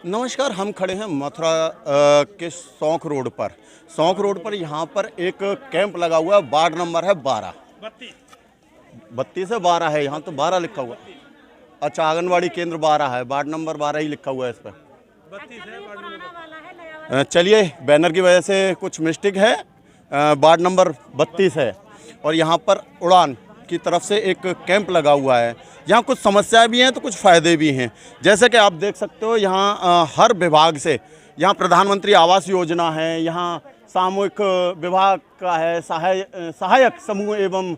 नमस्कार, हम खड़े हैं मथुरा के सौंख रोड पर। सौंख रोड पर यहाँ पर एक कैंप लगा हुआ है। वार्ड नंबर है 12, 32 से 12 है। यहाँ तो 12 लिखा हुआ है। अच्छा, आंगनवाड़ी केंद्र 12 है, वार्ड नंबर 12 ही लिखा हुआ है इस पर। चलिए, बैनर की वजह से कुछ मिस्टेक है। वार्ड नंबर 32 है और यहाँ पर उड़ान की तरफ से एक कैंप लगा हुआ है। यहाँ कुछ समस्याएं भी हैं तो कुछ फ़ायदे भी हैं। जैसे कि आप देख सकते हो, यहाँ हर विभाग से, यहाँ प्रधानमंत्री आवास योजना है, यहाँ सामूहिक विभाग का है, सहायक समूह एवं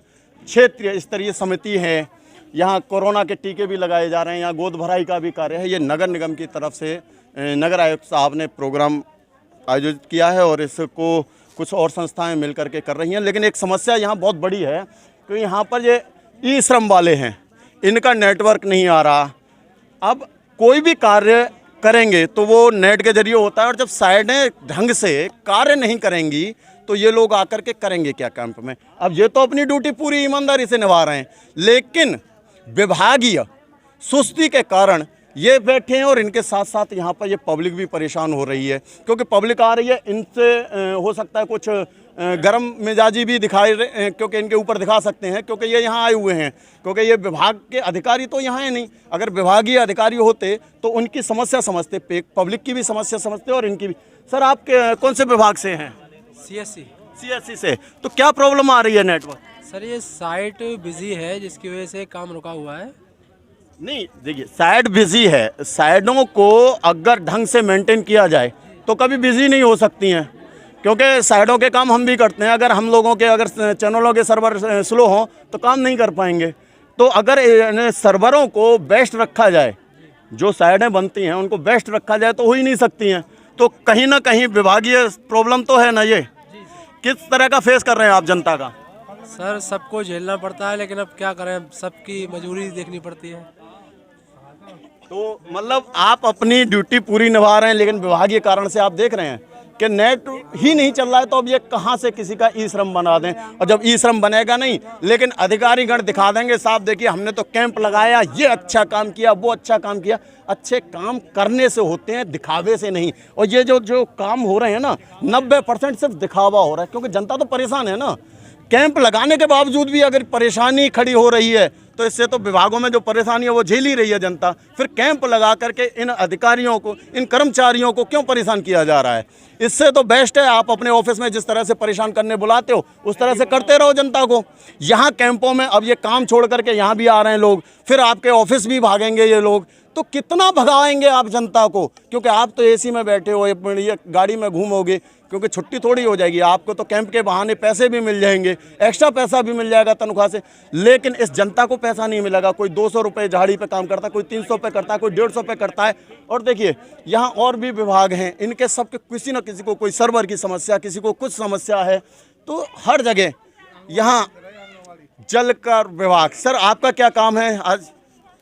क्षेत्रीय स्तरीय समिति है, यहाँ कोरोना के टीके भी लगाए जा रहे हैं, यहाँ गोद भराई का भी कार्य है। ये नगर निगम की तरफ से नगर आयुक्त साहब ने प्रोग्राम आयोजित किया है और इसको कुछ और संस्थाएं मिल करके कर रही हैं। लेकिन एक समस्या यहाँ बहुत बड़ी है कि यहाँ पर ये ई श्रम वाले हैं, इनका नेटवर्क नहीं आ रहा। अब कोई भी कार्य करेंगे तो वो नेट के जरिए होता है और जब साइडें ढंग से कार्य नहीं करेंगी तो ये लोग आकर के करेंगे क्या कैंप में। अब ये तो अपनी ड्यूटी पूरी ईमानदारी से निभा रहे हैं, लेकिन विभागीय सुस्ती के कारण ये बैठे हैं और इनके साथ साथ यहाँ पर ये पब्लिक भी परेशान हो रही है, क्योंकि पब्लिक आ रही है। इनसे हो सकता है कुछ गरम मिजाजी भी दिखाई, क्योंकि इनके ऊपर दिखा सकते हैं, क्योंकि ये यहाँ आए हुए हैं, क्योंकि ये विभाग के अधिकारी तो यहाँ है नहीं। अगर विभागीय अधिकारी होते तो उनकी समस्या समझते, पब्लिक की भी समस्या समझते और इनकी भी। सर, आप कौन से विभाग से हैं? CSC से। तो क्या प्रॉब्लम आ रही है नेटवर्क? सर, ये साइट बिजी है जिसकी वजह से काम रुका हुआ है। नहीं, देखिए, साइड बिजी है। साइडों को अगर ढंग से मेंटेन किया जाए तो कभी बिजी नहीं हो सकती हैं, क्योंकि साइडों के काम हम भी करते हैं। अगर हम लोगों के अगर चैनलों के सर्वर स्लो हों तो काम नहीं कर पाएंगे। तो अगर सर्वरों को बेस्ट रखा जाए, जो साइडें बनती हैं उनको बेस्ट रखा जाए तो हो ही नहीं सकती हैं। तो कहीं ना कहीं विभागीय प्रॉब्लम तो है ना। ये किस तरह का फेस कर रहे हैं आप जनता का? सर, सबको झेलना पड़ता है, लेकिन अब क्या करें, सबकी मजबूरी देखनी पड़ती है। तो मतलब आप अपनी ड्यूटी पूरी निभा रहे हैं, लेकिन विभागीय कारण से आप देख रहे हैं कि नेट ही नहीं चल रहा है। तो अब ये कहाँ से किसी का ई श्रम बना दें, और जब ई श्रम बनेगा नहीं, लेकिन अधिकारीगण दिखा देंगे, साहब देखिए हमने तो कैंप लगाया, ये अच्छा काम किया, वो अच्छा काम किया। अच्छे काम करने से होते हैं, दिखावे से नहीं। और ये जो काम हो रहे हैं ना, 90% सिर्फ दिखावा हो रहा है, क्योंकि जनता तो परेशान है ना। कैंप लगाने के बावजूद भी अगर परेशानी खड़ी हो रही है तो इससे तो विभागों में जो परेशानी है वो झेल ही रही है जनता। फिर कैंप लगा करके इन अधिकारियों को, इन कर्मचारियों को क्यों परेशान किया जा रहा है? इससे तो बेस्ट है आप अपने ऑफिस में जिस तरह से परेशान करने बुलाते हो उस तरह से करते रहो जनता को। यहाँ कैंपों में अब ये काम छोड़ करके यहाँ भी आ रहे हैं लोग, फिर आपके ऑफिस भी भागेंगे ये लोग, तो कितना भगाएंगे आप जनता को? क्योंकि आप तो एसी में बैठे हो, ये गाड़ी में घूमोगे, क्योंकि छुट्टी थोड़ी हो जाएगी आपको, तो कैंप के बहाने पैसे भी मिल जाएंगे, एक्स्ट्रा पैसा भी मिल जाएगा तनख्वाह से। लेकिन इस जनता को पैसा नहीं मिलेगा। कोई 200 रुपये झाड़ी पे काम करता है, कोई 300 पे करता है, कोई 150 पे करता है। और देखिए, यहाँ और भी विभाग हैं, इनके सबके किसी न किसी को कोई सर्वर की समस्या, किसी को कुछ समस्या है। तो हर जगह यहाँ जल का विभाग। सर, आपका क्या काम है आज?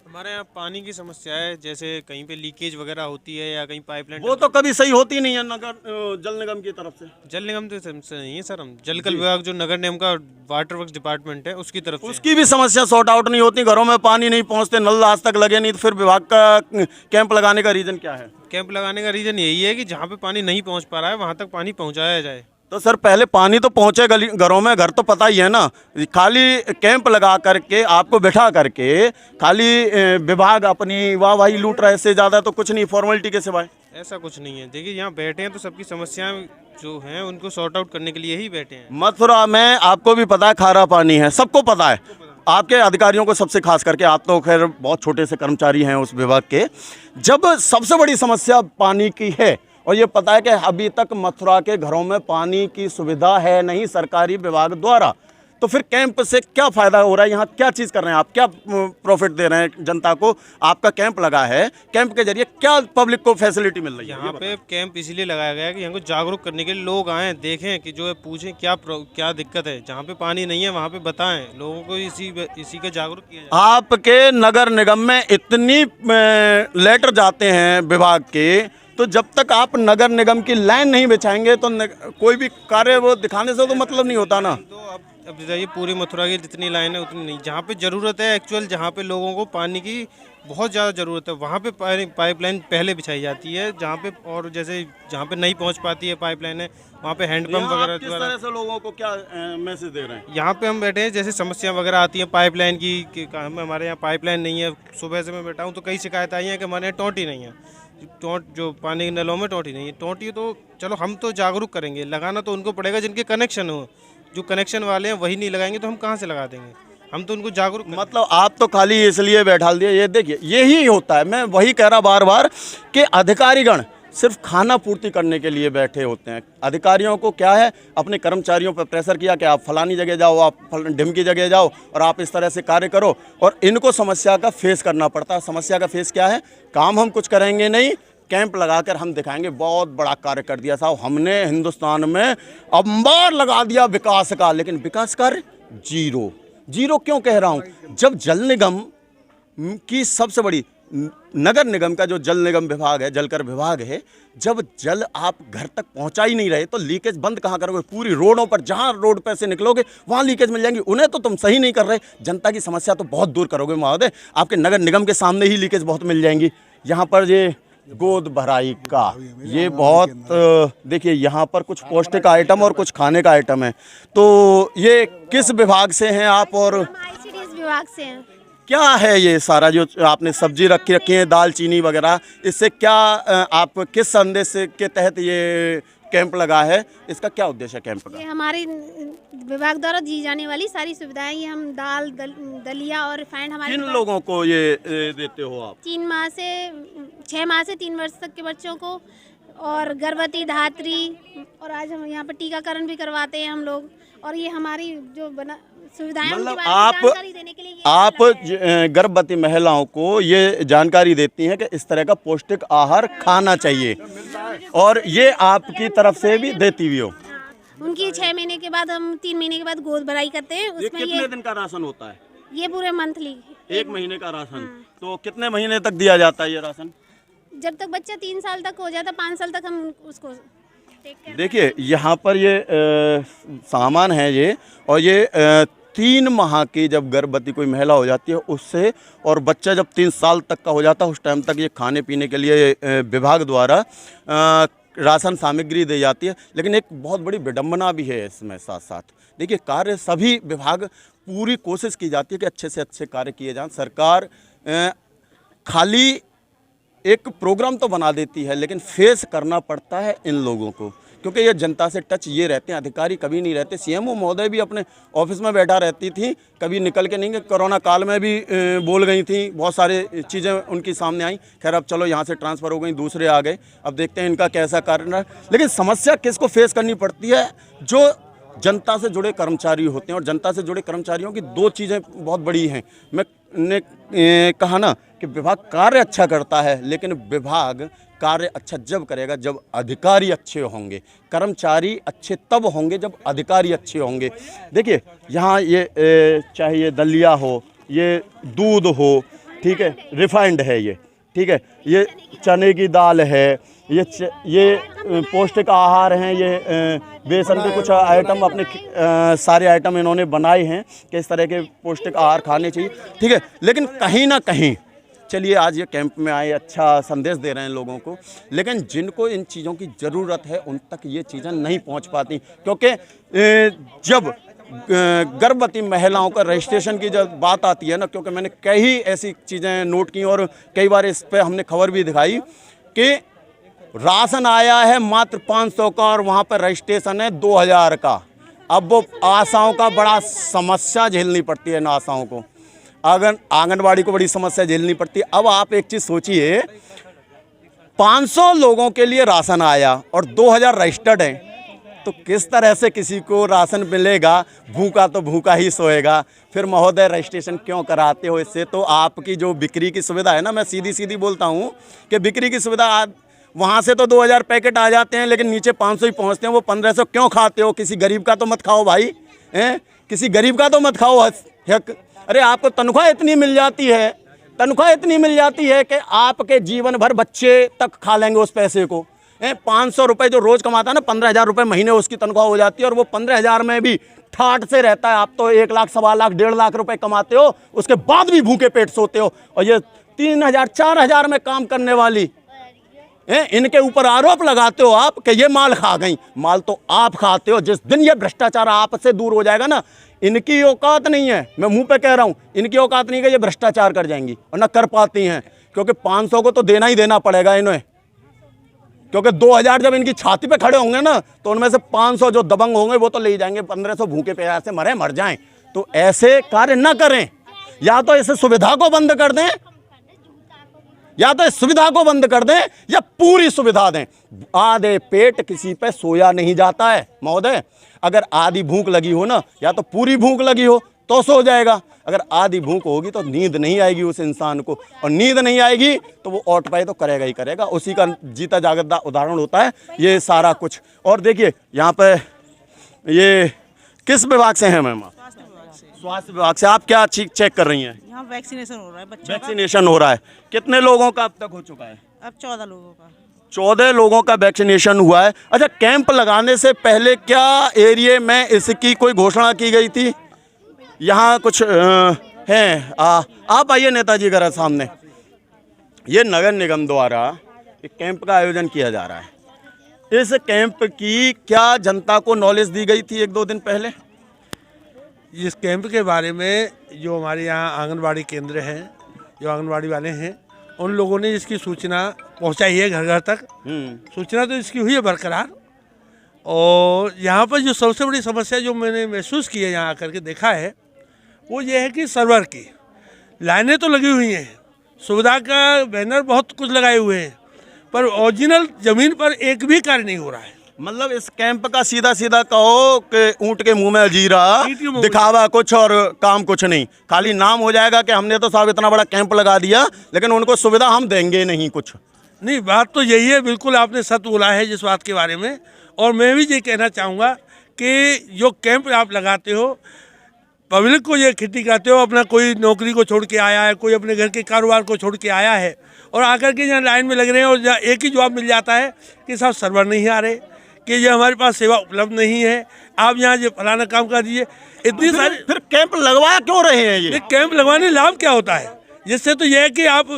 हमारे यहाँ पानी की समस्या है, जैसे कहीं पे लीकेज वगैरह होती है या कहीं पाइपलाइन, वो तो कभी सही होती नहीं है नगर जल निगम की तरफ से। जल निगम तो समस्या नहीं है सर, हम जल कल विभाग जो नगर निगम का वाटर वर्क्स डिपार्टमेंट है उसकी तरफ से, उसकी भी समस्या सॉर्ट आउट नहीं होती। घरों में पानी नहीं पहुँचते, नल आज तक लगे नहीं। तो फिर विभाग का कैंप लगाने का रीजन क्या है? कैंप लगाने का रीजन यही है कि जहाँ पे पानी नहीं पहुँच पा रहा है वहाँ तक पानी पहुँचाया जाए। तो सर, पहले पानी तो पहुंचे घरों में, घर तो पता ही है ना। खाली कैंप लगा करके आपको बैठा करके खाली विभाग अपनी वाहवाही लूट रहा है, इससे ज़्यादा तो कुछ नहीं, फॉर्मेलिटी के सिवाय। ऐसा कुछ नहीं है। देखिए, यहाँ बैठे हैं तो सबकी समस्याएं जो हैं उनको सॉर्ट आउट करने के लिए ही बैठे हैं। मथुरा में आपको भी पता है खारा पानी है, सबको पता है, आपके अधिकारियों को सबसे खास करके। आप तो खैर बहुत छोटे से कर्मचारी हैं उस विभाग के। जब सबसे बड़ी समस्या पानी की है और ये पता है कि अभी तक मथुरा के घरों में पानी की सुविधा है नहीं सरकारी विभाग द्वारा, तो फिर कैंप से क्या फ़ायदा हो रहा है? यहाँ क्या चीज़ कर रहे हैं आप? क्या प्रॉफिट दे रहे हैं जनता को? आपका कैंप लगा है, कैंप के जरिए क्या पब्लिक को फैसिलिटी मिल रही है? यहाँ पे कैंप इसीलिए लगाया गया है कि यहाँ को जागरूक करने के लिए लोग आएँ, देखें कि जो है पूछें क्या दिक्कत है, जहाँ पे पानी नहीं है वहाँ पे बताएं, लोगों को इसी का जागरूक किया जाए। आपके नगर निगम में इतनी लेटर जाते हैं विभाग के, तो जब तक आप नगर निगम की लाइन नहीं बिछाएंगे तो कोई भी कार्य वो दिखाने से तो मतलब नहीं होता ना। तो अब बताइए, पूरी मथुरा की जितनी लाइन है उतनी नहीं, जहाँ पे ज़रूरत है एक्चुअल, जहाँ पे लोगों को पानी की बहुत ज़्यादा ज़रूरत है। वहाँ पे पाइपलाइन पहले बिछाई जाती है जहाँ पे, और जैसे जहाँ पे नहीं पहुँच पाती है पाइपलाइन है वहाँ पे हैंडपम्प यहाँ वगैरह आप किस द्वारा। तरह से लोगों को क्या मैसेज दे रहे हैं? यहाँ पे हम बैठे हैं, जैसे समस्या वगैरह आती है पाइपलाइन की कि हमारे यहाँ पाइपलाइन नहीं है। सुबह से मैं बैठा हूँ तो कई शिकायत आई हैं कि हमारे यहाँ टोंटी नहीं है, टोंट जो पानी के नलों में टोंटी नहीं है। टोंटी तो चलो हम तो जागरूक करेंगे, लगाना तो उनको पड़ेगा जिनके कनेक्शन हो। जो कनेक्शन वाले हैं वही नहीं लगाएंगे तो हम कहाँ से लगा देंगे? हम तो उनको जागरूक मतलब आप तो खाली इसलिए बैठाल दिए। ये देखिए यही होता है, मैं वही कह रहा बार बार कि अधिकारीगण सिर्फ खाना पूर्ति करने के लिए बैठे होते हैं। अधिकारियों को क्या है, अपने कर्मचारियों पर प्रेशर किया कि आप फलानी जगह जाओ, आप ढिमकी जगह जाओ और आप इस तरह से कार्य करो, और इनको समस्या का फेस करना पड़ता है। समस्या का फेस क्या है? काम हम कुछ करेंगे नहीं, कैंप लगाकर हम दिखाएंगे। बहुत बड़ा कार्य कर दिया साहब हमने हिंदुस्तान में, अंबार लगा दिया विकास का, लेकिन विकास कार्य जीरो। जीरो क्यों कह रहा हूँ? जब जल निगम की सबसे बड़ी, नगर निगम का जो जल निगम विभाग है, जलकर विभाग है, जब जल आप घर तक पहुंचा ही नहीं रहे तो लीकेज बंद कहाँ करोगे? पूरी रोडों पर, जहाँ रोड पर से निकलोगे वहाँ लीकेज मिल जाएंगी। उन्हें तो तुम सही नहीं कर रहे, जनता की समस्या तो बहुत दूर करोगे महोदय। आपके नगर निगम के सामने ही लीकेज बहुत मिल जाएंगी। यहाँ पर ये गोद भराई का ये बहुत देखिए, यहाँ पर कुछ पौष्टिक आइटम और कुछ खाने का आइटम है। तो ये किस विभाग से हैं आप? और हम आईसीडीएस विभाग से हैं। क्या है ये सारा जो आपने सब्जी रखी है, दाल चीनी वगैरह, इससे क्या आप किस संदेश के तहत ये कैंप लगा है? इसका क्या उद्देश्य है कैंप का? ये हमारी विभाग द्वारा दी जाने वाली सारी सुविधाएं, ये हम दाल दलिया और रिफाइंड हमारे किन पास लोगों को ये देते हो आप? 6 माह से 3 वर्ष तक के बच्चों को, और गर्भवती, धात्री, और आज हम यहाँ पर टीकाकरण भी करवाते हैं हम लोग। और ये हमारी जो सुविधाएं उनके मतलब बारे में जानकारी देने के लिए ये आप लगाया है। गर्भवती महिलाओं को ये जानकारी देती हैं कि इस तरह का पौष्टिक आहार खाना चाहिए, और ये आपकी तरफ से भी देती भी हो? उनकी 6 महीने के बाद, हम 3 महीने के बाद गोद भराई करते हैं। ये उसमें कितने दिन का राशन होता है? ये पूरे मंथली 1 महीने का राशन। तो कितने महीने तक दिया जाता है ये राशन? जब तक बच्चा 3 साल तक हो जाता, 5 साल तक हम उसको टेक केयर। देखिए यहाँ पर ये सामान है ये, और ये 3 माह की जब गर्भवती कोई महिला हो जाती है उससे, और बच्चा जब 3 साल तक का हो जाता है उस टाइम तक ये खाने पीने के लिए विभाग द्वारा राशन सामग्री दी जाती है। लेकिन एक बहुत बड़ी विडंबना भी है इसमें साथ साथ। देखिए कार्य सभी विभाग, पूरी कोशिश की जाती है कि अच्छे से अच्छे कार्य किए जाएं। सरकार खाली एक प्रोग्राम तो बना देती है, लेकिन फेस करना पड़ता है इन लोगों को, क्योंकि ये जनता से टच ये रहते हैं। अधिकारी कभी नहीं रहते। सीएमओ महोदय भी अपने ऑफिस में बैठा रहती थी, कभी निकल के नहीं गए। कोरोना काल में भी बोल गई थी, बहुत सारे चीज़ें उनकी सामने आई। खैर अब चलो यहाँ से ट्रांसफ़र हो गई, दूसरे आ गए, अब देखते हैं इनका कैसा कार्य है। लेकिन समस्या किसको फेस करनी पड़ती है? जो जनता से जुड़े कर्मचारी होते हैं, और जनता से जुड़े कर्मचारियों की 2 चीज़ें बहुत बड़ी हैं। मैंने कहा ना कि विभाग कार्य अच्छा करता है, लेकिन विभाग कार्य अच्छा जब करेगा जब अधिकारी अच्छे होंगे। कर्मचारी अच्छे तब होंगे जब अधिकारी अच्छे होंगे। देखिए यहाँ ये चाहे ये दलिया हो, ये दूध हो, ठीक है, रिफाइंड है ये, ठीक है, ये चने की दाल है, ये पौष्टिक आहार हैं, ये बेसन के कुछ आइटम, अपने सारे आइटम इन्होंने बनाए हैं कि इस तरह के पौष्टिक आहार खाने चाहिए, ठीक है। लेकिन कहीं ना कहीं, चलिए आज ये कैंप में आए, अच्छा संदेश दे रहे हैं लोगों को, लेकिन जिनको इन चीज़ों की ज़रूरत है उन तक ये चीज़ें नहीं पहुंच पाती। क्योंकि जब गर्भवती महिलाओं का रजिस्ट्रेशन की जब बात आती है ना, क्योंकि मैंने कई ऐसी चीज़ें नोट की और कई बार इस पर हमने खबर भी दिखाई कि राशन आया है मात्र 500 का और वहाँ पर रजिस्ट्रेशन है 2000 का। अब वो आशाओं का बड़ा समस्या झेलनी पड़ती है, ना आशाओं को, आंगनबाड़ी को बड़ी समस्या झेलनी पड़ती है। अब आप एक चीज़ सोचिए, 500 लोगों के लिए राशन आया और 2000 रजिस्टर्ड हैं, तो किस तरह से किसी को राशन मिलेगा? भूखा तो भूखा ही सोएगा। फिर महोदय रजिस्ट्रेशन क्यों कराते हो? इससे तो आपकी जो बिक्री की सुविधा है ना, मैं सीधी सीधी बोलता हूँ कि बिक्री की सुविधा, वहाँ से तो 2000 पैकेट आ जाते हैं, लेकिन नीचे 500 ही पहुँचते हैं। वो 1500 क्यों खाते हो? किसी गरीब का तो मत खाओ भाई, हैं? किसी गरीब का तो मत खाओ। अरे आपको तनख्वाह इतनी मिल जाती है, तनख्वाह इतनी मिल जाती है कि आपके जीवन भर बच्चे तक खा लेंगे उस पैसे को। 500 रुपये जो रोज़ कमाता है ना, 15,000 रुपये महीने उसकी तनख्वाह हो जाती है, और वो 15,000 में भी ठाठ से रहता है। आप तो 1 लाख, 1.25 लाख, 1.5 लाख रुपए कमाते हो, उसके बाद भी भूखे पेट सोते हो। और ये 3,000 4,000 में काम करने वाली हैं, इनके ऊपर आरोप लगाते हो आप कि ये माल खा गई। माल तो आप खाते हो। जिस दिन ये भ्रष्टाचार आपसे दूर हो जाएगा ना, इनकी औकात नहीं है, मैं मुंह पे कह रहा हूँ, इनकी औकात नहीं है कि ये भ्रष्टाचार कर जाएंगी, और ना कर पाती हैं, क्योंकि 500 को तो देना ही देना पड़ेगा इन्हें, क्योंकि 2,000 जब इनकी छाती पे खड़े होंगे ना, तो उनमें से 500 जो दबंग होंगे वो तो ले जाएंगे, 1500 भूखे प्यास से मर जाएं। तो ऐसे कार्य ना करें, या तो इस सुविधा को बंद कर दें, या तो इस सुविधा को बंद कर दें, या पूरी सुविधा दें। आधे पेट किसी पे सोया नहीं जाता है महोदय। अगर आधी भूख लगी हो ना, या तो पूरी भूख लगी हो तो सो जाएगा, अगर आधी भूख होगी तो नींद नहीं आएगी उस इंसान को, और नींद नहीं आएगी तो वो ऑट पाई तो करेगा ही करेगा। उसी का जीता जागता उदाहरण होता है ये सारा कुछ। और देखिए यहाँ पे ये किस विभाग से हैं मैम? स्वास्थ्य विभाग से। आप क्या चेक कर रही हैं? यहाँ वैक्सीनेशन हो रहा है बच्चों का। वैक्सीनेशन हो रहा है। कितने लोगों का अब तक हो चुका है? अब 14 लोगों का। 14 लोगों का वैक्सीनेशन हुआ है। अच्छा, कैंप लगाने से पहले क्या एरिया में इसकी कोई घोषणा की गई थी? यहाँ कुछ हैं, आप आइए नेताजी घर सामने। ये नगर निगम द्वारा एक कैंप का आयोजन किया जा रहा है। इस कैंप की क्या जनता को नॉलेज दी गई थी 1-2 दिन पहले? इस कैंप के बारे में जो हमारे यहाँ आंगनबाड़ी केंद्र हैं, जो आंगनबाड़ी वाले हैं, उन लोगों ने इसकी सूचना पहुँचाई है घर घर तक। सूचना तो इसकी हुई है बरकरार। और यहाँ पर जो सबसे बड़ी समस्या जो मैंने महसूस की है यहाँ आकर के देखा है, वो ये है कि सर्वर की लाइनें तो लगी हुई हैं, सुविधा का बैनर बहुत कुछ लगाए हुए हैं, पर ओरिजिनल ज़मीन पर एक भी कार्य नहीं हो रहा है। मतलब इस कैंप का सीधा सीधा कहो कि ऊंट के मुंह में जीरा, दिखावा कुछ और काम कुछ नहीं। खाली नाम हो जाएगा कि हमने तो साहब इतना बड़ा कैंप लगा दिया, लेकिन उनको सुविधा हम देंगे नहीं कुछ। नहीं, बात तो यही है, बिल्कुल आपने सत्य बोला है जिस बात के बारे में। और मैं भी ये कहना चाहूँगा कि जो कैंप आप लगाते हो, पब्लिक को ये खिटिकाते हो, अपना कोई नौकरी को छोड़ के आया है, कोई अपने घर के कारोबार को छोड़ के आया है, और आकर के यहाँ लाइन में लग रहे हैं, और एक ही जवाब मिल जाता है कि साहब सर्वर नहीं आ रहे, कि ये हमारे पास सेवा उपलब्ध नहीं है, आप यहाँ ये फलाना काम कर दीजिए। इतनी सारी फिर कैंप लगवा क्यों रहे हैं ये कैंप लगवाने लाभ क्या होता है? जिससे तो ये है कि आप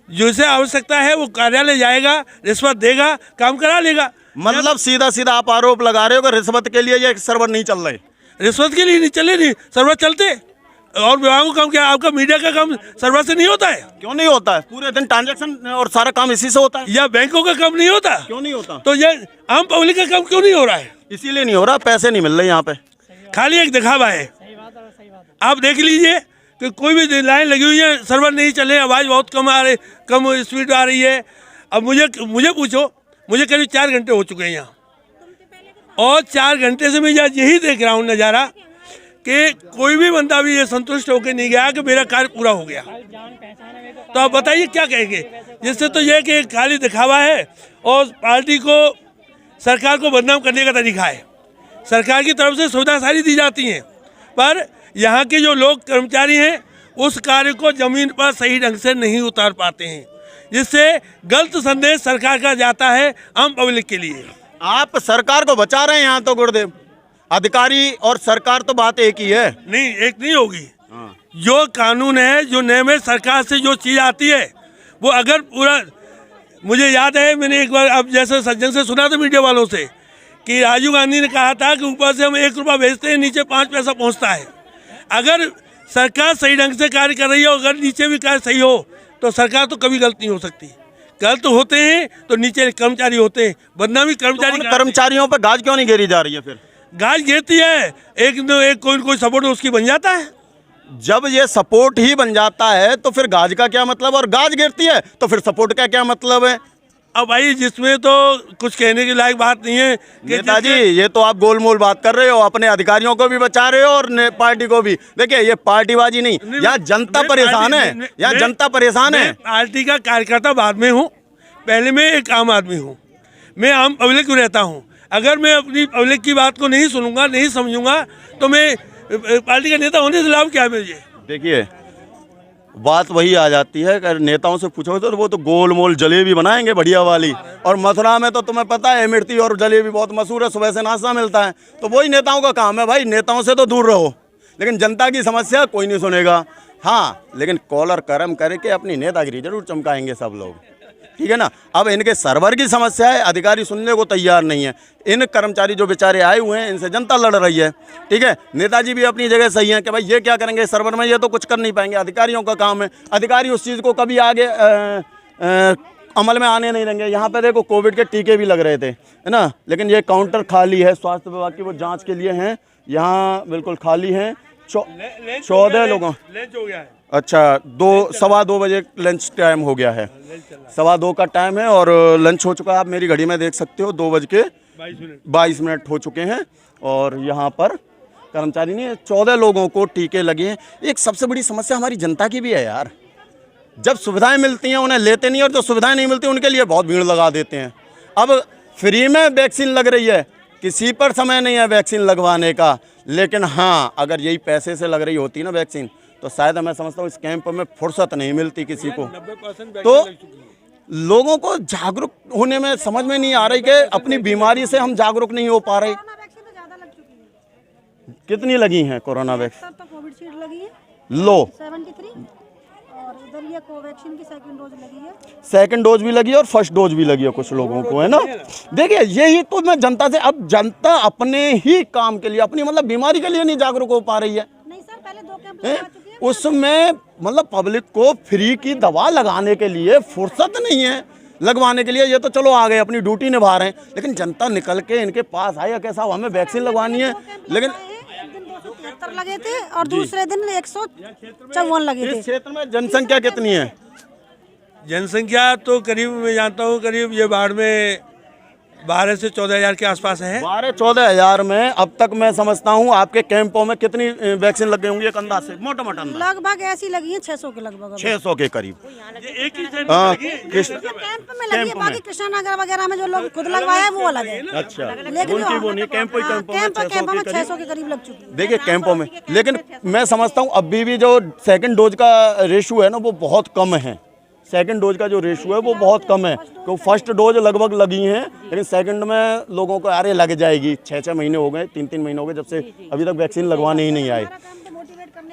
जैसे आवश्यकता है वो कार्यालय जाएगा, रिश्वत देगा, काम करा लेगा। मतलब सीधा सीधा आप आरोप लगा रहे हो कि रिश्वत के लिए ये सर्वर नहीं चल रहे? रिश्वत के लिए नहीं चले, नहीं सर्वर चलते। और विभागों का काम क्या, आपका मीडिया का काम सर्वर से नहीं होता है? क्यों नहीं होता है? पूरे दिन ट्रांजैक्शन और सारा काम इसी से होता है। या बैंकों का काम नहीं होता? क्यों नहीं होता? तो ये आम पब्लिक का काम क्यों नहीं हो रहा है? इसीलिए नहीं हो रहा, पैसे नहीं मिल रहे यहाँ पे, खाली एक दिखावा है। आप देख लीजिए कि कोई भी लाइन लगी हुई है, सर्वर नहीं चले, आवाज़ बहुत कम स्पीड आ रही है। अब मुझे पूछो, मुझे करीब 4 घंटे हो चुके हैं यहाँ, और 4 घंटे से मैं यही देख रहा हूँ नज़ारा कि कोई भी बंदा भी ये संतुष्ट होकर नहीं गया कि मेरा कार्य पूरा हो गया। तो आप बताइए क्या कहेंगे? जिससे तो यह कि खाली दिखावा है, और पार्टी को, सरकार को बदनाम करने का तरीका है। सरकार की तरफ से सुविधा सारी दी जाती हैं, पर यहाँ के जो लोग कर्मचारी हैं उस कार्य को ज़मीन पर सही ढंग से नहीं उतार पाते हैं, जिससे गलत संदेश सरकार का जाता है आम पब्लिक के लिए। आप सरकार को बचा रहे हैं यहाँ तो गुरुदेव, अधिकारी और सरकार तो बात एक ही है। नहीं, एक नहीं होगी। जो कानून है, जो नियम है, सरकार से जो चीज़ आती है वो अगर पूरा, मुझे याद है मैंने एक बार अब जैसे सज्जन से सुना था मीडिया वालों से कि राजीव गांधी ने कहा था कि ऊपर से हम 1 रुपया भेजते हैं, नीचे 5 पैसा पहुंचता है। अगर सरकार सही ढंग से कार्य कर रही हो, अगर नीचे भी कार्य सही हो, तो सरकार तो कभी गलत नहीं हो सकती। गलत होते हैं तो नीचे कर्मचारी होते हैं, बदनामी कर्मचारियों पर गाज क्यों नहीं घेरी जा रही है? फिर गाज घेरती है, एक कोई सपोर्ट उसकी बन जाता है। जब ये सपोर्ट ही बन जाता है तो फिर गाज का क्या मतलब? और गाज गिरती है तो फिर सपोर्ट का क्या मतलब है? अब भाई जिसमें तो कुछ कहने की लायक बात नहीं है। नेताजी, ये तो आप गोलमोल बात कर रहे हो, अपने अधिकारियों को भी बचा रहे हो और पार्टी को भी। देखिए, ये पार्टीबाजी नहीं, यहाँ जनता परेशान है, यहाँ जनता परेशान है। पार्टी का कार्यकर्ता बाद में हूँ, पहले मैं एक आम आदमी हूँ, मैं आम पब्लिक में रहता हूँ। अगर मैं अपनी पब्लिक की बात को नहीं सुनूंगा, नहीं समझूंगा, तो मैं पार्टी का नेता होने से लाभ क्या है मुझे? देखिए, बात वही आ जाती है कि नेताओं से पूछो तो वो तो गोल मोल जलेबी बनाएंगे बढ़िया वाली, और मथुरा में तो तुम्हें पता है इमरती और जलेबी बहुत मशहूर है, सुबह से नाश्ता मिलता है। तो वही नेताओं का काम है भाई, नेताओं से तो दूर रहो, लेकिन जनता की समस्या कोई नहीं सुनेगा। हाँ, लेकिन कॉलर कर्म करके अपनी नेतागिरी जरूर चमकाएंगे सब लोग, ठीक है ना। अब इनके सर्वर की समस्या है, अधिकारी सुनने को तैयार नहीं है। इन कर्मचारी जो बेचारे आए हुए हैं, इनसे जनता लड़ रही है, ठीक है। नेताजी भी अपनी जगह सही हैं कि भाई ये क्या करेंगे सर्वर में, ये तो कुछ कर नहीं पाएंगे, अधिकारियों का काम है। अधिकारी उस चीज़ को कभी आगे अमल में आने नहीं देंगे। यहाँ पे देखो कोविड के टीके भी लग रहे थे, है ना, लेकिन ये काउंटर खाली है, स्वास्थ्य विभाग की वो जाँच के लिए हैं, यहाँ बिल्कुल खाली हैं। 14 लोगों, लंच हो गया है। अच्छा, 2-2:15 बजे लंच टाइम हो गया है, 2:15 का टाइम है और लंच हो चुका है। आप मेरी घड़ी में देख सकते हो 2:22 मिनट हो चुके हैं और यहाँ पर कर्मचारी नहीं, 14 लोगों को टीके लगे हैं। एक सबसे बड़ी समस्या हमारी जनता की भी है यार, जब सुविधाएं मिलती हैं उन्हें लेते नहीं और जो सुविधाएं नहीं मिलती उनके लिए बहुत भीड़ लगा देते हैं। अब फ्री में वैक्सीन लग रही है, किसी पर समय नहीं है वैक्सीन लगवाने का, लेकिन हाँ अगर यही पैसे से लग रही होती ना वैक्सीन तो शायद मैं समझता हूँ इस कैंप में फुर्सत नहीं मिलती किसी को। 90% तो लोगों को जागरूक होने में समझ में नहीं आ रही कि अपनी बीमारी से हम जागरूक नहीं हो पा रहे। वैक्सीन तो ज़्यादा लग चुकी है। कितनी लगी हैं कोरोना वैक्सीन? तो कोविशील्ड लगी है लो 73 और इधर ये कोवैक्सीन की सेकंड डोज लगी है। सेकंड डोज भी लगी है और फर्स्ट डोज भी लगी है कुछ लोगों को, है ना। देखिए यही तो मैं जनता से, अब जनता अपने ही काम के लिए, अपनी मतलब बीमारी के लिए नहीं जागरूक हो पा रही है। नहीं सर, पहले 2 कैंप लगा चुकी है। उसमें मतलब पब्लिक को फ्री की दवा लगाने के लिए फुर्सत नहीं है लगवाने के लिए। ये तो चलो आ गए अपनी ड्यूटी निभा रहे हैं, लेकिन जनता निकल के इनके पास आया कैसा हमें वैक्सीन लगवानी है, लेकिन एक दिन 273 लगे थे और दूसरे दिन 154 लगे थे। इस क्षेत्र में जनसंख्या कितनी है? जनसंख्या तो करीब मैं जानता हूँ करीब ये बाढ़ में 12 से 14 हज़ार के आसपास है। 12-14 हज़ार में अब तक मैं समझता हूँ आपके कैंपों में कितनी वैक्सीन लग गई होंगी एक अंदाज से, मोटा मोटा अंदाज? लगभग ऐसी लगी है 600 के लगभग। 600 के करीब। ये एक ही साइड हाँ, कैंप में लगी है, बाकी कृष्णानगर वगैरह में जो लोग खुद लगवाया है वो अलग है। अच्छा, लेकिन उनकी वो नहीं, कैंप में 600 के करीब लग चुकी है। देखिए कैंपों में, लेकिन मैं समझता हूँ अभी भी जो सेकंड डोज का रेशो है ना वो बहुत कम है। सेकंड डोज का जो रेशो है वो बहुत कम है, तो फर्स्ट डोज लगभग लगी हैं, लेकिन सेकंड में लोगों को अरे लग जाएगी। 6-6 महीने हो गए, 3-3 महीने हो गए जब से अभी तक वैक्सीन लगवाने ही नहीं आए।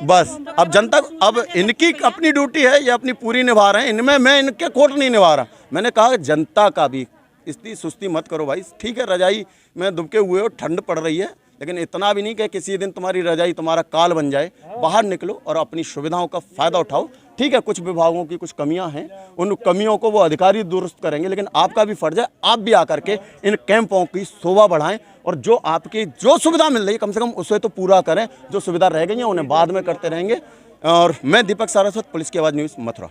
बस अब जनता, अब इनकी अपनी ड्यूटी है, ये अपनी पूरी निभा रहे हैं, इनमें मैं इनके खोट नहीं निभा रहा। मैंने कहा जनता का भी इतनी सुस्ती मत करो भाई, ठीक है रजाई में दुबके हुए हो, ठंड पड़ रही है, लेकिन इतना भी नहीं कि किसी दिन तुम्हारी रजाई तुम्हारा काल बन जाए। बाहर निकलो और अपनी सुविधाओं का फ़ायदा उठाओ। ठीक है, कुछ विभागों की कुछ कमियां हैं, उन कमियों को वो अधिकारी दुरुस्त करेंगे, लेकिन आपका भी फर्ज है आप भी आकर के इन कैंपों की शोभा बढ़ाएं और जो आपकी जो सुविधा मिल रही है कम से कम उसे तो पूरा करें। जो सुविधा रह गई है उन्हें बाद में करते रहेंगे। और मैं दीपक सारस्वत, पुलिस की आवाज़ न्यूज़, मथुरा।